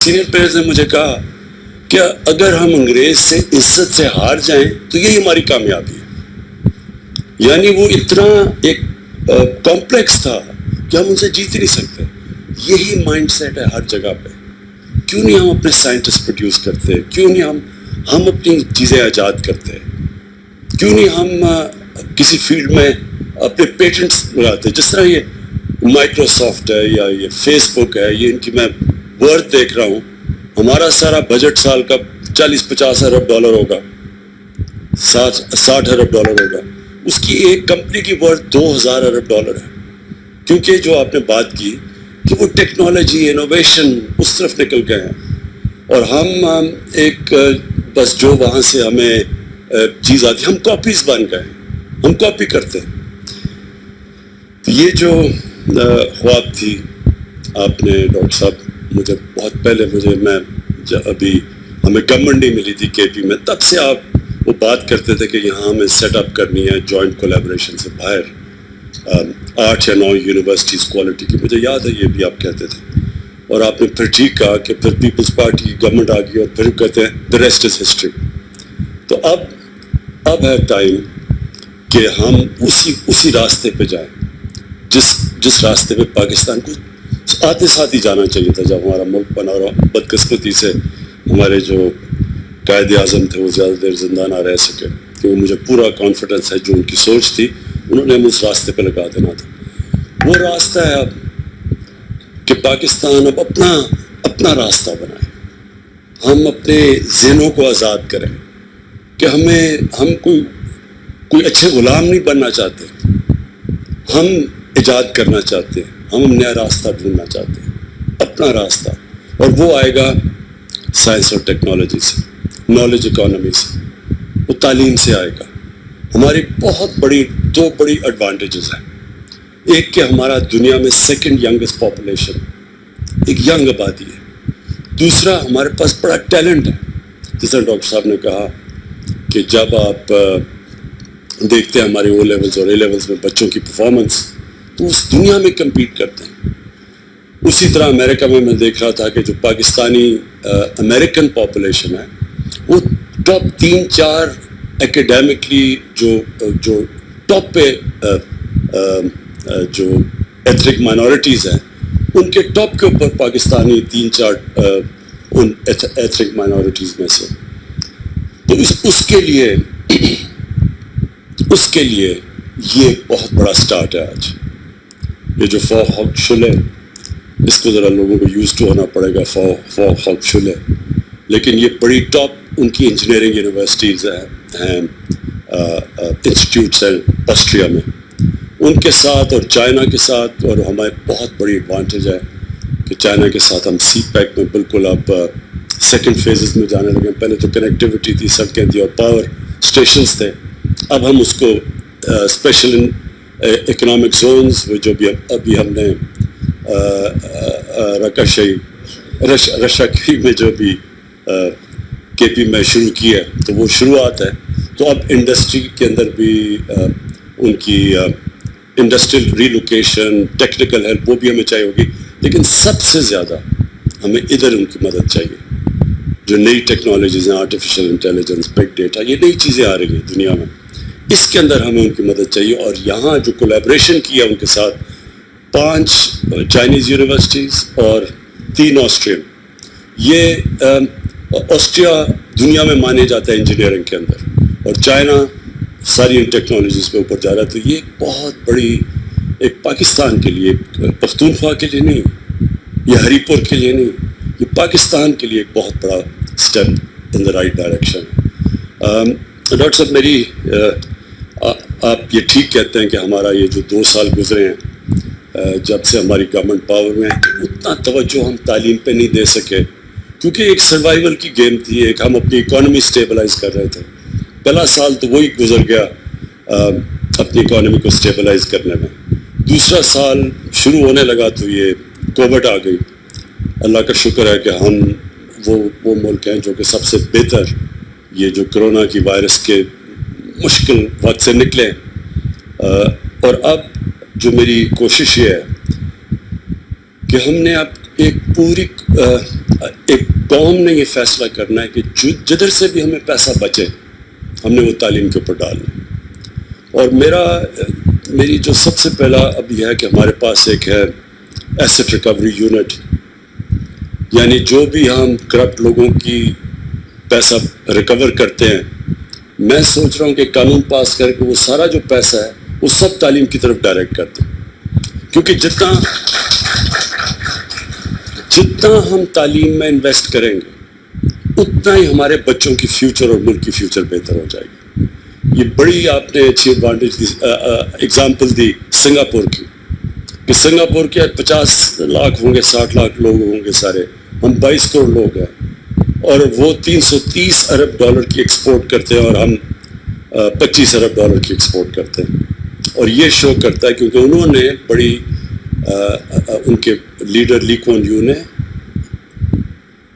Senior parents نے مجھے کہا کہ اگر ہم انگریز سے عزت سے ہار جائیں تو یہی ہماری کامیابی ہے. یعنی وہ اتنا ایک کمپلیکس تھا کہ ہم ان سے جیت ہی نہیں سکتے. یہی مائنڈ سیٹ ہے ہر جگہ پہ. کیوں نہیں ہم اپنے سائنٹسٹ پروڈیوس کرتے؟ کیوں نہیں ہم اپنی چیزیں ایجاد کرتے؟ کیوں نہیں ہم کسی فیلڈ میں اپنے پیٹنٹس لگاتے؟ جس طرح یہ مائکروسافٹ ہے یا یہ فیس بک ہے، یہ ان کی میں ورتھ دیکھ رہا ہوں. ہمارا سارا بجٹ سال کا 40-50 ارب ڈالر ہوگا، 60 ارب ڈالر ہوگا. اس کی ایک کمپنی کی ورتھ 2000 ارب ڈالر ہے. کیونکہ جو آپ نے بات کی کہ وہ ٹیکنالوجی انوویشن اس طرف نکل گئے ہیں، اور ہم ایک بس جو وہاں سے ہمیں چیز آتی ہم کاپیز بن گئے ہیں، ہم کاپی کرتے ہیں. یہ جو خواب تھی آپ نے ڈاکٹر صاحب مجھے بہت پہلے میں ابھی ہمیں گورنمنٹ نہیں ملی تھی کے پی میں، تب سے آپ وہ بات کرتے تھے کہ یہاں ہمیں سیٹ اپ کرنی ہے جوائنٹ کولیبریشن سے باہر 8 یا 9 یونیورسٹیز کوالٹی کی. مجھے یاد ہے یہ بھی آپ کہتے تھے، اور آپ نے پھر ٹھیک کہا کہ پھر پیپلز پارٹی کی گورنمنٹ آ گئی اور پھر کہتے ہیں the rest is history. تو اب ہے ٹائم کہ ہم اسی راستے پہ جائیں جس راستے پہ پاکستان کو آتے ساتھ ہی جانا چاہیے تھا جب ہمارا ملک بنا. رہا بدقسمتی سے ہمارے جو قائد اعظم تھے وہ زیادہ دیر زندہ نہ رہ سکے، کیونکہ مجھے پورا کانفیڈنس ہے جو ان کی سوچ تھی انہوں نے ہمیں اس راستے پہ لگا دینا تھا. وہ راستہ ہے اب کہ پاکستان اب اپنا راستہ بنائے. ہم اپنے ذہنوں کو آزاد کریں کہ ہم کوئی اچھے غلام نہیں بننا چاہتے. ہم ایجاد کرنا چاہتے ہیں، ہم نیا راستہ ڈھونڈنا چاہتے ہیں، اپنا راستہ. اور وہ آئے گا سائنس اور ٹیکنالوجی سے، نالج اکانومی سے، وہ تعلیم سے آئے گا. ہماری دو بڑی ایڈوانٹیجز ہیں. ایک کہ ہمارا دنیا میں سیکنڈ ینگسٹ پاپولیشن، ایک ینگ آبادی ہے. دوسرا ہمارے پاس بڑا ٹیلنٹ ہے. جس طرح ڈاکٹر صاحب نے کہا کہ جب آپ دیکھتے ہیں ہمارے او لیولز اور اے لیولز میں بچوں کی پرفارمنس، تو اس دنیا میں کمپیٹ کرتے ہیں. اسی طرح امریکہ میں دیکھ رہا تھا کہ جو پاکستانی امریکن پاپولیشن ہے وہ ٹاپ 3-4 اکیڈیمکلی جو ٹاپ پہ جو ایتھنک مائنورٹیز ہیں ان کے ٹاپ کے اوپر پاکستانی 3-4 ان ایتھنک مائنورٹیز میں سے. تو اس کے لیے یہ بہت بڑا سٹارٹ ہے. آج یہ جو فوق حق شل ہے اس کو ذرا لوگوں کو یوز ٹو ہونا پڑے گا. فوق حق شل ہے، لیکن یہ بڑی ٹاپ ان کی انجینئرنگ یونیورسٹیز ہیں، انسٹیٹیوٹس ہیں آسٹریا میں. ان کے ساتھ اور چائنا کے ساتھ، اور ہمیں بہت بڑی ایڈوانٹیج ہے کہ چائنا کے ساتھ ہم سی پیک میں بالکل اب سیکنڈ فیزز میں جانے لگے. پہلے تو کنیکٹیوٹی تھی، سڑکیں تھیں اور پاور اسٹیشنز تھے. اب ہم اس کو اسپیشل اکنامک زونز جو بھی ابھی ہم نے رشکی میں جو بھی کے پی میں شروع کی ہے تو وہ شروعات ہے. تو اب انڈسٹری کے اندر بھی ان کی انڈسٹریل ریلوکیشن، ٹیکنیکل ہیلپ وہ بھی ہمیں چاہیے ہوگی. لیکن سب سے زیادہ ہمیں ادھر ان کی مدد چاہیے. جو نئی ٹیکنالوجیز ہیں، آرٹیفیشیل انٹیلیجنس، بگ ڈیٹا، یہ نئی چیزیں آ رہی ہیں دنیا میں، اس کے اندر ہمیں ان کی مدد چاہیے. اور یہاں جو کولیبریشن کیا ان کے ساتھ 5 چائنیز یونیورسٹیز اور 3 آسٹرین. یہ آسٹریا دنیا میں مانے جاتا ہے انجینئرنگ کے اندر، اور چائنا ساری ان ٹیکنالوجیز پہ اوپر جا رہا ہے. تو یہ بہت بڑی ایک پاکستان کے لیے، پختونخوا کے لیے نہیں، یہ ہری پور کے لیے نہیں، یہ پاکستان کے لیے ایک بہت بڑا step in the right direction. Doctor صاحب میری آپ یہ ٹھیک کہتے ہیں کہ ہمارا یہ جو 2 سال گزرے ہیں جب سے ہماری گورنمنٹ پاور میں اتنا توجہ ہم تعلیم پہ نہیں دے سکے، کیونکہ ایک سروائیول کی گیم تھی. ایک ہم اپنی اکانومی سٹیبلائز کر رہے تھے. پہلا سال تو وہی گزر گیا اپنی اکانومی کو سٹیبلائز کرنے میں. دوسرا سال شروع ہونے لگا تو یہ کووڈ آ گئی. اللہ کا شکر ہے کہ ہم وہ ملک ہیں جو کہ سب سے بہتر یہ جو کرونا کی وائرس کے مشکل وقت سے نکلے. اور اب جو میری کوشش یہ ہے کہ ہم نے اب ایک پوری ایک قوم نے یہ فیصلہ کرنا ہے کہ جدھر سے بھی ہمیں پیسہ بچے ہم نے وہ تعلیم کے اوپر ڈالنا ہے. اور میری جو سب سے پہلا اب یہ ہے کہ ہمارے پاس ایک ہے ایسٹ ریکوری یونٹ، یعنی جو بھی ہم کرپٹ لوگوں کی پیسہ ریکور کرتے ہیں، میں سوچ رہا ہوں کہ قانون پاس کر کے وہ سارا جو پیسہ ہے وہ سب تعلیم کی طرف ڈائریکٹ کرتے ہیں، کیونکہ جتنا ہم تعلیم میں انویسٹ کریں گے اتنا ہی ہمارے بچوں کی فیوچر اور ملک کی فیوچر بہتر ہو جائے گی. یہ بڑی آپ نے اچھی ایڈوانٹیج ایگزامپل دی سنگاپور کی، کہ سنگاپور کے 50 لاکھ ہوں گے، 60 لاکھ لوگ ہوں گے سارے، ہم 22 کروڑ لوگ ہیں، اور وہ 330 ارب ڈالر کی ایکسپورٹ کرتے ہیں اور ہم 25 ارب ڈالر کی ایکسپورٹ کرتے ہیں. اور یہ شو کرتا ہے کیونکہ انہوں نے بڑی ان کے لیڈر لی کوان یو نے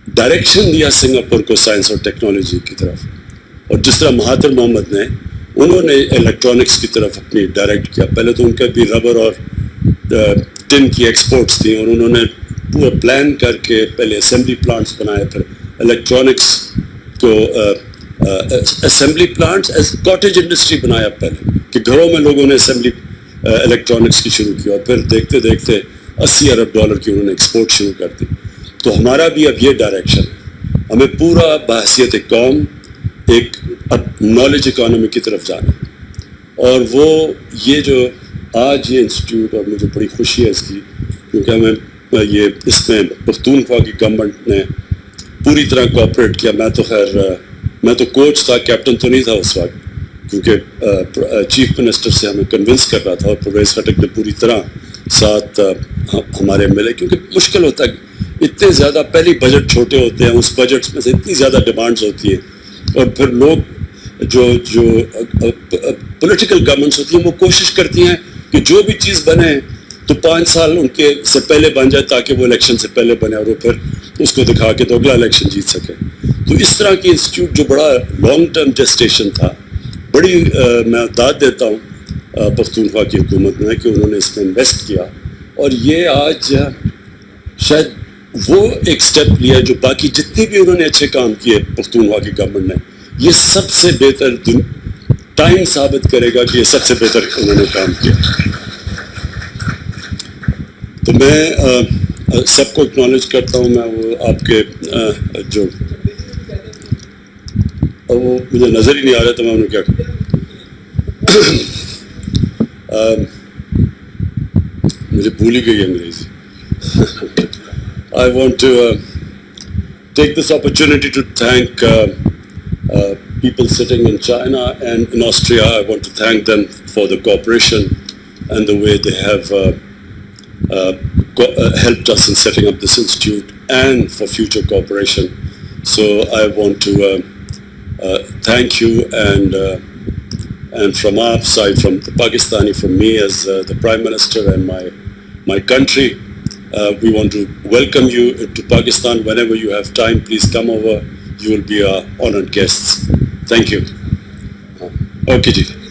ڈائریکشن دیا سنگاپور کو سائنس اور ٹیکنالوجی کی طرف، اور جس طرح مہاتر محمد نے انہوں نے الیکٹرانکس کی طرف اپنی ڈائریکٹ کیا. پہلے تو ان کا بھی ربر اور ٹن کی ایکسپورٹس تھیں، اور انہوں نے پورا پلان کر کے پہلے اسمبلی پلانٹس بنائے، پھر الیکٹرانکس کو اسمبلی پلانٹس کاٹیج انڈسٹری بنایا پہلے، کہ گھروں میں لوگوں نے اسمبلی الیکٹرانکس کی شروع کی، اور پھر دیکھتے دیکھتے 80 ارب ڈالر کی انہوں نے ایکسپورٹ شروع کر دی. تو ہمارا بھی اب یہ ڈائریکشن ہے، ہمیں پورا بحیثیت قوم ایک اب نالج اکانومی کی طرف جانا ہے. اور وہ یہ جو آج یہ انسٹیٹیوٹ، اور مجھے بڑی خوشی ہے اس کی، کیونکہ ہمیں یہ اس میں پختونخوا کی گورنمنٹ نے پوری طرح کوآپریٹ کیا. میں تو کوچ تھا، کیپٹن تو نہیں تھا اس وقت، کیونکہ چیف منسٹر سے ہمیں کنونس کر رہا تھا، اور پرویز خٹک نے پوری طرح ساتھ ہمارے ملے، کیونکہ مشکل ہوتا ہے، اتنے زیادہ پہلی بجٹ چھوٹے ہوتے ہیں، اس بجٹ میں سے اتنی زیادہ ڈیمانڈز ہوتی ہیں، اور پھر لوگ جو پولیٹیکل گورنمنٹس ہوتی ہیں وہ کوشش کرتی ہیں کہ جو بھی چیز بنے تو 5 سال ان کے سے پہلے بن جائے، تاکہ وہ الیکشن سے پہلے بنے، اور وہ پھر اس کو دکھا کے تو اگلا الیکشن جیت سکے. تو اس طرح کی انسٹیٹیوٹ جو بڑا لانگ ٹرم جسٹیشن تھا، بڑی میں داد دیتا ہوں پختونخوا کی حکومت میں کہ انہوں نے اس میں انویسٹ کیا. اور یہ آج شاید وہ ایک سٹیپ لیا جو باقی جتنے بھی انہوں نے اچھے کام کیے پختونخوا کی گورنمنٹ نے، یہ سب سے بہتر ٹائم ثابت کرے گا کہ یہ سب سے بہتر انہوں نے کام کیا. تو میں سب کو اکنالج کرتا ہوں. میں وہ آپ کے جو وہ مجھے نظر ہی نہیں آ رہا تھا، میں انہوں کیا کروں. مجھے بھول ہی گئی انگریزی. I want to take this opportunity to thank people sitting in China and in Austria. I want to thank them for the cooperation and the way they have helped us in setting up this institute and for future cooperation. So I want to thank you, and from our side, from the Pakistani, from me as the Prime Minister and my country, we want to welcome you to Pakistan. Whenever you have time, please come over. You will be our honored guests. Thank you. Okay, ji.